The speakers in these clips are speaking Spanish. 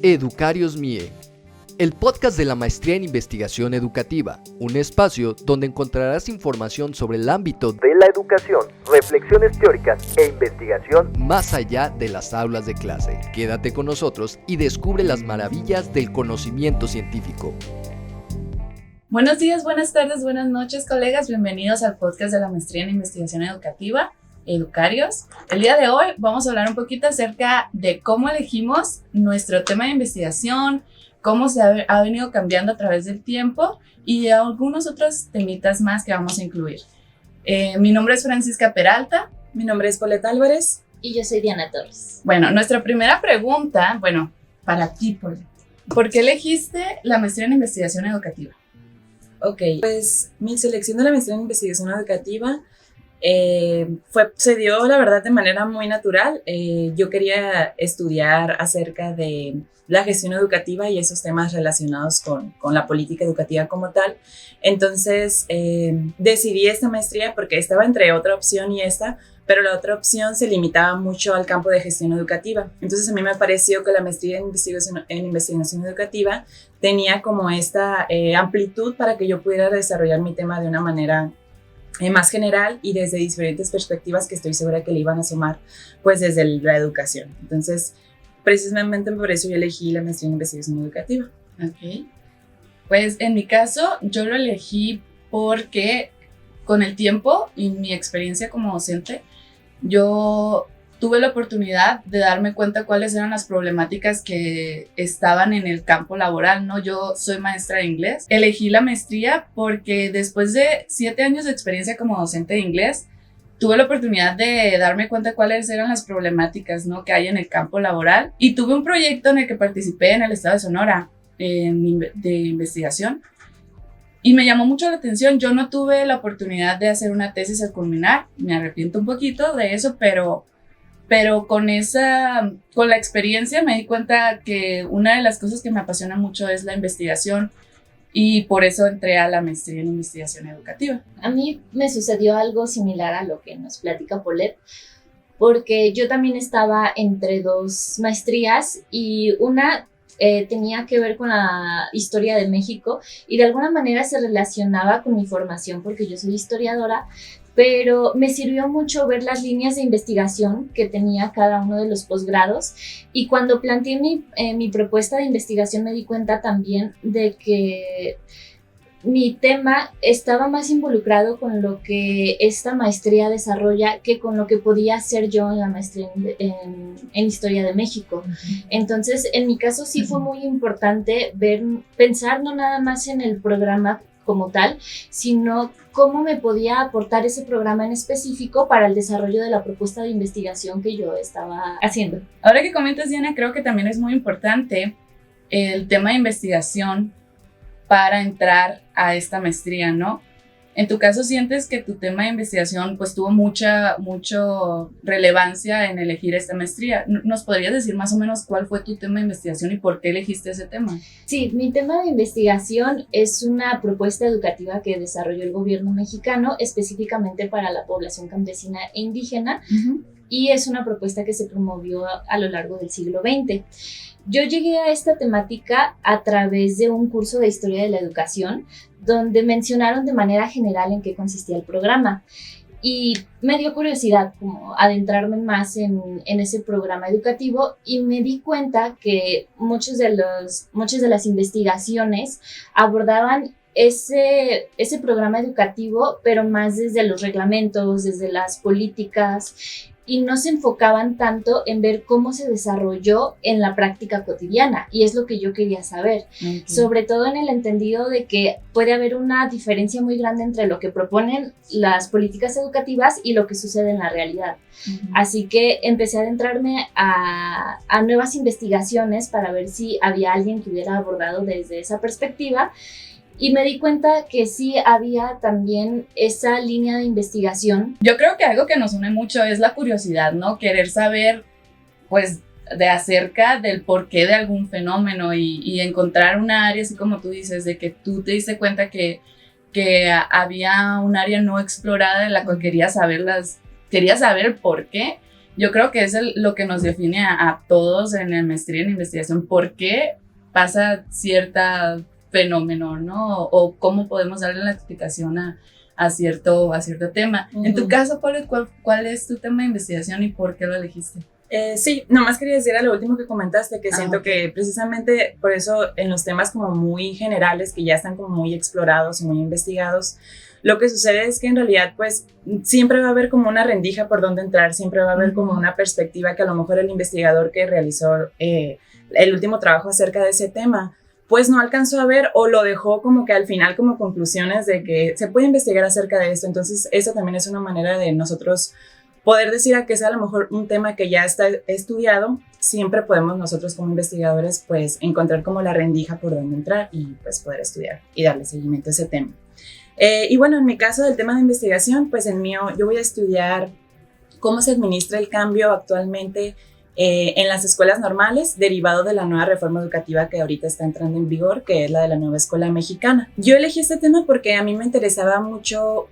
Educarios MIE, el podcast de la Maestría en Investigación Educativa, un espacio donde encontrarás información sobre el ámbito de la educación, reflexiones teóricas e investigación más allá de las aulas de clase. Quédate con nosotros y descubre las maravillas del conocimiento científico. Buenos días, buenas tardes, buenas noches, colegas. Bienvenidos al podcast de la Maestría en Investigación Educativa, Educarios. El día de hoy vamos a hablar un poquito acerca de cómo elegimos nuestro tema de investigación, cómo se ha venido cambiando a través del tiempo y algunos otros temitas más que vamos a incluir. Mi nombre es Francisca Peralta. Mi nombre es Pauleta Álvarez. Y yo soy Diana Torres. Bueno, nuestra primera pregunta, para ti, Pauleta. ¿Por qué elegiste la maestría en investigación educativa? Ok, pues mi selección de la maestría en investigación educativa se dio, la verdad, de manera muy natural. Yo quería estudiar acerca de la gestión educativa y esos temas relacionados con la política educativa como tal. Entonces decidí esta maestría porque estaba entre otra opción y esta, pero la otra opción se limitaba mucho al campo de gestión educativa. Entonces a mí me pareció que la maestría en investigación educativa tenía como esta amplitud para que yo pudiera desarrollar mi tema de una manera más general y desde diferentes perspectivas que estoy segura que le iban a sumar pues desde la educación. Entonces, precisamente por eso yo elegí la maestría en investigación educativa. Ok. Pues en mi caso, yo lo elegí porque con el tiempo y mi experiencia como docente, yo tuve la oportunidad de darme cuenta cuáles eran las problemáticas que estaban en el campo laboral, ¿no? Yo soy maestra de inglés. Elegí la maestría porque después de 7 años de experiencia como docente de inglés, tuve la oportunidad de darme cuenta cuáles eran las problemáticas, ¿no?, que hay en el campo laboral. Y tuve un proyecto en el que participé en el estado de Sonora de investigación. Y me llamó mucho la atención. Yo no tuve la oportunidad de hacer una tesis al culminar. Me arrepiento un poquito de eso, pero con la experiencia me di cuenta que una de las cosas que me apasiona mucho es la investigación y por eso entré a la maestría en investigación educativa. A mí me sucedió algo similar a lo que nos platica Paulette, porque yo también estaba entre 2 maestrías y una tenía que ver con la historia de México y de alguna manera se relacionaba con mi formación porque yo soy historiadora, pero me sirvió mucho ver las líneas de investigación que tenía cada uno de los posgrados y cuando planteé mi propuesta de investigación me di cuenta también de que mi tema estaba más involucrado con lo que esta maestría desarrolla que con lo que podía hacer yo en la maestría en Historia de México. Entonces, en mi caso sí fue muy importante pensar no nada más en el programa como tal, sino cómo me podía aportar ese programa en específico para el desarrollo de la propuesta de investigación que yo estaba haciendo. Ahora que comentas, Diana, creo que también es muy importante el tema de investigación para entrar a esta maestría, ¿no? En tu caso, ¿sientes que tu tema de investigación pues tuvo mucha relevancia en elegir esta maestría? ¿Nos podrías decir más o menos cuál fue tu tema de investigación y por qué elegiste ese tema? Sí, mi tema de investigación es una propuesta educativa que desarrolló el gobierno mexicano específicamente para la población campesina e indígena y es una propuesta que se promovió a lo largo del siglo XX. Yo llegué a esta temática a través de un curso de Historia de la Educación, donde mencionaron de manera general en qué consistía el programa. Y me dio curiosidad como adentrarme más en ese programa educativo y me di cuenta que muchas de las investigaciones abordaban ese programa educativo, pero más desde los reglamentos, desde las políticas, y no se enfocaban tanto en ver cómo se desarrolló en la práctica cotidiana, y es lo que yo quería saber, sobre todo en el entendido de que puede haber una diferencia muy grande entre lo que proponen las políticas educativas y lo que sucede en la realidad. Así que empecé a adentrarme a nuevas investigaciones para ver si había alguien que hubiera abordado desde esa perspectiva. Y me di cuenta que sí había también esa línea de investigación. Yo creo que algo que nos une mucho es la curiosidad, ¿no? Querer saber, pues, de acerca del porqué de algún fenómeno y encontrar un área, así como tú dices, de que tú te diste cuenta que había un área no explorada en la cual quería saber el por qué. yo creo que es lo que nos define a todos en la maestría en investigación, por qué pasa cierta fenómeno, ¿no? O cómo podemos darle la explicación a cierto tema. En tu caso, Paulette, ¿cuál es tu tema de investigación y por qué lo elegiste? Sí, nomás quería decir a lo último que comentaste, que siento que precisamente por eso en los temas como muy generales, que ya están como muy explorados y muy investigados, lo que sucede es que en realidad pues siempre va a haber como una rendija por donde entrar, siempre va a haber como una perspectiva que a lo mejor el investigador que realizó el último trabajo acerca de ese tema pues no alcanzó a ver o lo dejó como que al final como conclusiones de que se puede investigar acerca de esto. Entonces eso también es una manera de nosotros poder decir a que sea a lo mejor un tema que ya está estudiado, siempre podemos nosotros como investigadores pues encontrar como la rendija por donde entrar y pues poder estudiar y darle seguimiento a ese tema. Y bueno, en mi caso del tema de investigación, pues el mío, yo voy a estudiar cómo se administra el cambio actualmente en las escuelas normales, derivado de la nueva reforma educativa que ahorita está entrando en vigor, que es la de la nueva escuela mexicana. Yo elegí este tema porque a mí me interesaba mucho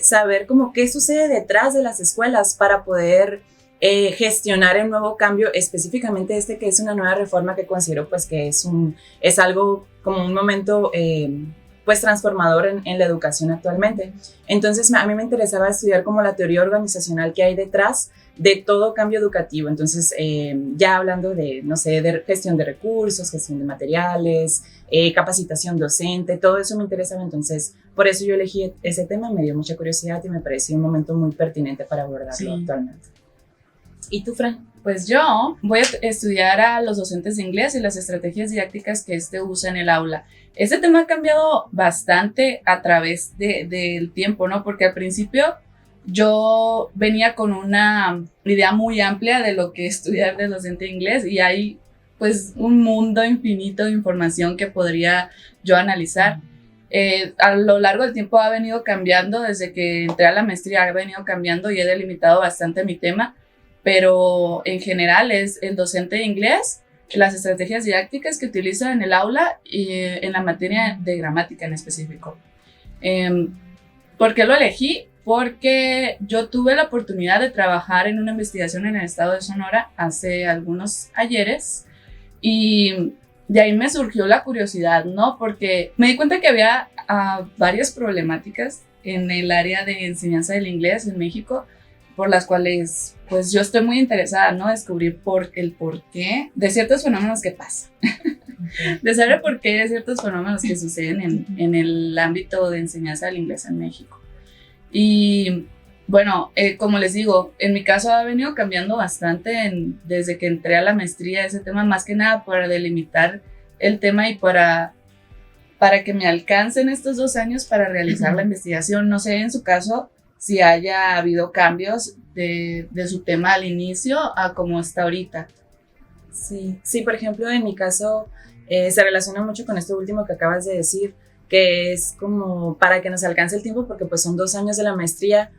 saber como qué sucede detrás de las escuelas para poder gestionar el nuevo cambio, específicamente este que es una nueva reforma que considero pues que es algo como un momento pues transformador en la educación actualmente. Entonces a mí me interesaba estudiar como la teoría organizacional que hay detrás de todo cambio educativo. Entonces ya hablando de, no sé, de gestión de recursos, gestión de materiales, capacitación docente, todo eso me interesaba. Entonces por eso yo elegí ese tema, me dio mucha curiosidad y me pareció un momento muy pertinente para abordarlo actualmente. ¿Y tú, Fran? Pues yo voy a estudiar a los docentes de inglés y las estrategias didácticas que usa en el aula. Este tema ha cambiado bastante a través del tiempo, ¿no? Porque al principio yo venía con una idea muy amplia de lo que estudiar de docente de inglés y hay pues un mundo infinito de información que podría yo analizar. A lo largo del tiempo ha venido cambiando, desde que entré a la maestría ha venido cambiando y he delimitado bastante mi tema, pero en general es el docente de inglés, las estrategias didácticas que utiliza en el aula y en la materia de gramática en específico. ¿Por qué lo elegí? Porque yo tuve la oportunidad de trabajar en una investigación en el estado de Sonora hace algunos ayeres y de ahí me surgió la curiosidad, ¿no? Porque me di cuenta que había varias problemáticas en el área de enseñanza del inglés en México, por las cuales pues yo estoy muy interesada, ¿no? Descubrir el porqué de ciertos fenómenos que pasan. De saber por qué de ciertos fenómenos que suceden en el ámbito de enseñanza del inglés en México. Y bueno, como les digo, en mi caso ha venido cambiando bastante desde que entré a la maestría ese tema, más que nada para delimitar el tema y para que me alcancen estos 2 años para realizar la investigación. No sé en su caso si haya habido cambios de su tema al inicio a como está ahorita. Sí, por ejemplo, en mi caso se relaciona mucho con esto último que acabas de decir, que es como para que nos alcance el tiempo, porque pues son 2 años de la maestría.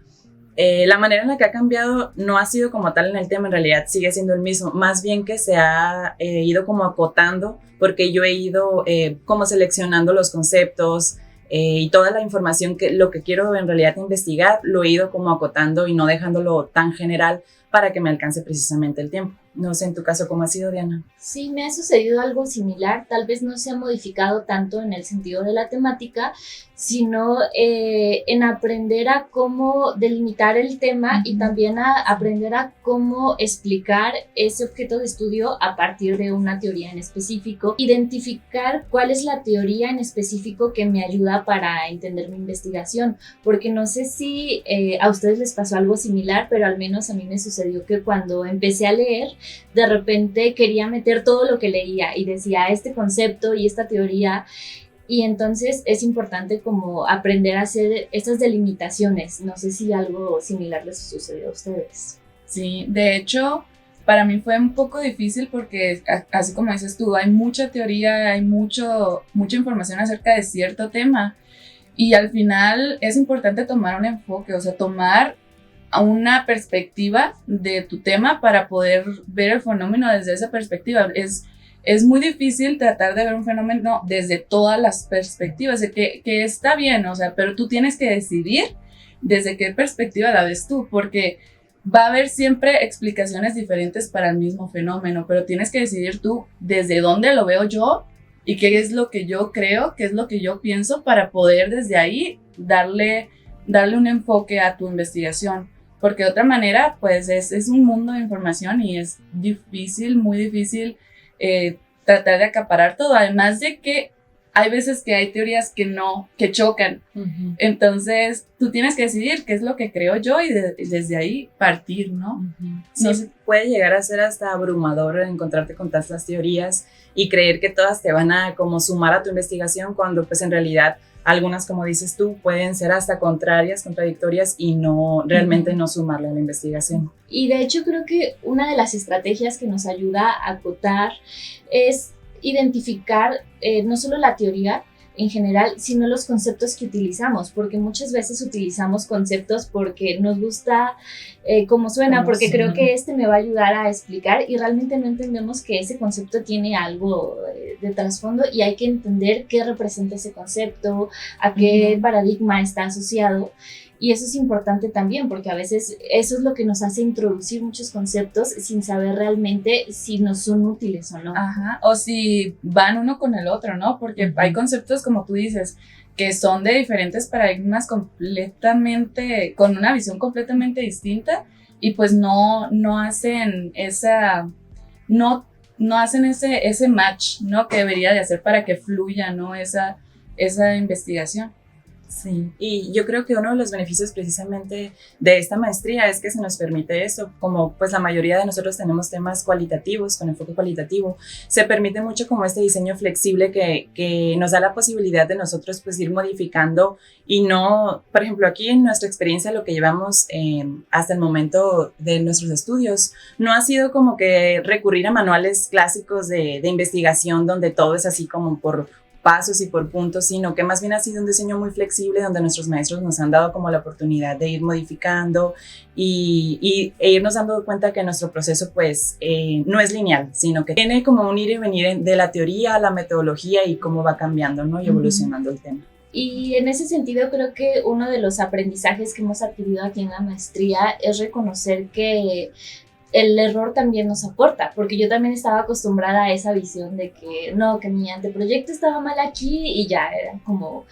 La manera en la que ha cambiado no ha sido como tal en el tema, en realidad sigue siendo el mismo, más bien que se ha ido como acotando, porque yo he ido como seleccionando los conceptos y toda la información que lo que quiero en realidad investigar, lo he ido como acotando y no dejándolo tan general para que me alcance precisamente el tiempo. No sé en tu caso cómo ha sido, Diana. Sí, me ha sucedido algo similar, tal vez no se ha modificado tanto en el sentido de la temática, sino en aprender a cómo delimitar el tema y también a aprender a cómo explicar ese objeto de estudio a partir de una teoría en específico, identificar cuál es la teoría en específico que me ayuda para entender mi investigación, porque no sé si a ustedes les pasó algo similar, pero al menos a mí me sucedió que cuando empecé a leer, de repente quería meter todo lo que leía y decía este concepto y esta teoría, y entonces es importante como aprender a hacer estas delimitaciones. No sé si algo similar les sucedió a ustedes. Sí, de hecho para mí fue un poco difícil porque así como dices tú, hay mucha teoría, hay mucha información acerca de cierto tema y al final es importante tomar un enfoque, o sea, tomar a una perspectiva de tu tema para poder ver el fenómeno desde esa perspectiva. Es muy difícil tratar de ver un fenómeno desde todas las perspectivas, de que está bien, o sea, pero tú tienes que decidir desde qué perspectiva la ves tú, porque va a haber siempre explicaciones diferentes para el mismo fenómeno, pero tienes que decidir tú desde dónde lo veo yo y qué es lo que yo creo, qué es lo que yo pienso para poder desde ahí darle un enfoque a tu investigación. Porque de otra manera, pues es un mundo de información y es difícil, muy difícil tratar de acaparar todo. Además de que hay veces que hay teorías que chocan. Uh-huh. Entonces, tú tienes que decidir qué es lo que creo yo y desde ahí partir, ¿no? Uh-huh. Sí, puede llegar a ser hasta abrumador encontrarte con tantas teorías y creer que todas te van a como sumar a tu investigación cuando pues en realidad algunas, como dices tú, pueden ser hasta contradictorias y no realmente no sumarle a la investigación. Y de hecho creo que una de las estrategias que nos ayuda a acotar es identificar no solo la teoría en general, sino los conceptos que utilizamos, porque muchas veces utilizamos conceptos porque nos gusta cómo suena, porque creo que me va a ayudar a explicar y realmente no entendemos que ese concepto tiene algo de trasfondo y hay que entender qué representa ese concepto, a qué paradigma está asociado. Y eso es importante también, porque a veces eso es lo que nos hace introducir muchos conceptos sin saber realmente si nos son útiles o no. Ajá, o si van uno con el otro, ¿no? Porque hay conceptos, como tú dices, que son de diferentes paradigmas completamente, con una visión completamente distinta y pues no hacen no hacen ese match, ¿no? Que debería de hacer para que fluya, ¿no? Esa investigación. Sí, y yo creo que uno de los beneficios precisamente de esta maestría es que se nos permite eso, como pues la mayoría de nosotros tenemos temas cualitativos, con enfoque cualitativo, se permite mucho como este diseño flexible que nos da la posibilidad de nosotros pues ir modificando y no, por ejemplo aquí en nuestra experiencia lo que llevamos hasta el momento de nuestros estudios no ha sido como que recurrir a manuales clásicos de investigación donde todo es así como por pasos y por puntos, sino que más bien ha sido un diseño muy flexible donde nuestros maestros nos han dado como la oportunidad de ir modificando e irnos dando cuenta que nuestro proceso pues no es lineal, sino que tiene como un ir y venir de la teoría a la metodología y cómo va cambiando, ¿no? Y evolucionando el tema. Y en ese sentido creo que uno de los aprendizajes que hemos adquirido aquí en la maestría es reconocer que el error también nos aporta, porque yo también estaba acostumbrada a esa visión de que no, que mi anteproyecto estaba mal aquí y ya era como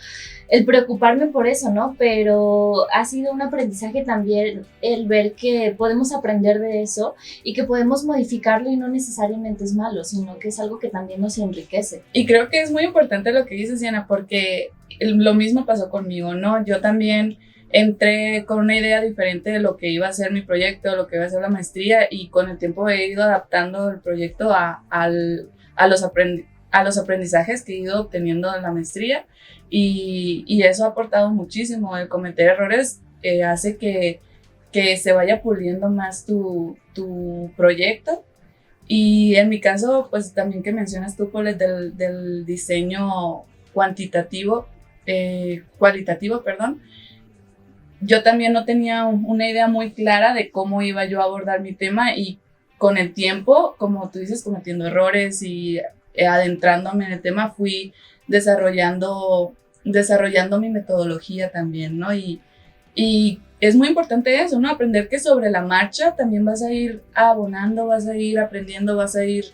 el preocuparme por eso, ¿no? Pero ha sido un aprendizaje también el ver que podemos aprender de eso y que podemos modificarlo y no necesariamente es malo, sino que es algo que también nos enriquece. Y creo que es muy importante lo que dices, Diana, porque lo mismo pasó conmigo, ¿no? Yo también entré con una idea diferente de lo que iba a ser mi proyecto, lo que iba a ser la maestría y con el tiempo he ido adaptando el proyecto a los aprendizajes que he ido obteniendo en la maestría y eso ha aportado muchísimo. El cometer errores hace que se vaya puliendo más tu proyecto y en mi caso pues también que mencionas tú Paul, del diseño cualitativo, perdón. Yo también no tenía una idea muy clara de cómo iba yo a abordar mi tema y con el tiempo, como tú dices, cometiendo errores y adentrándome en el tema, fui desarrollando mi metodología también, ¿no? Y es muy importante eso, ¿no? Aprender que sobre la marcha también vas a ir abonando, vas a ir aprendiendo, vas a ir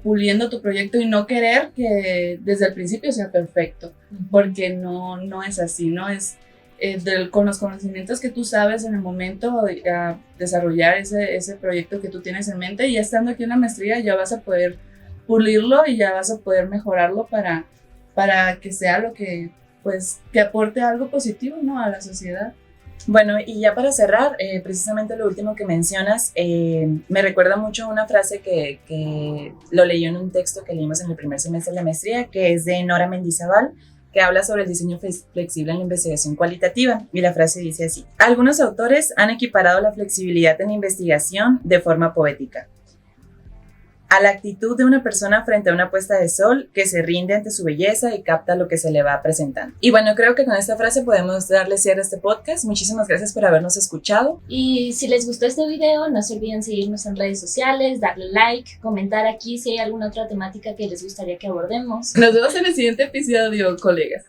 puliendo tu proyecto y no querer que desde el principio sea perfecto, porque no es así, ¿no? Es con los conocimientos que tú sabes en el momento a desarrollar ese proyecto que tú tienes en mente y ya estando aquí en la maestría ya vas a poder pulirlo y ya vas a poder mejorarlo para que sea lo que, pues, que aporte algo positivo, ¿no? A la sociedad. Bueno, y ya para cerrar, precisamente lo último que mencionas, me recuerda mucho a una frase que lo leí en un texto que leímos en el primer semestre de la maestría, que es de Nora Mendizábal, que habla sobre el diseño flexible en la investigación cualitativa, y la frase dice así: algunos autores han equiparado la flexibilidad en la investigación de forma poética a la actitud de una persona frente a una puesta de sol que se rinde ante su belleza y capta lo que se le va presentando. Y bueno, creo que con esta frase podemos darle cierre a este podcast. Muchísimas gracias por habernos escuchado. Y si les gustó este video, no se olviden seguirnos en redes sociales, darle like, comentar aquí si hay alguna otra temática que les gustaría que abordemos. Nos vemos en el siguiente episodio, colegas.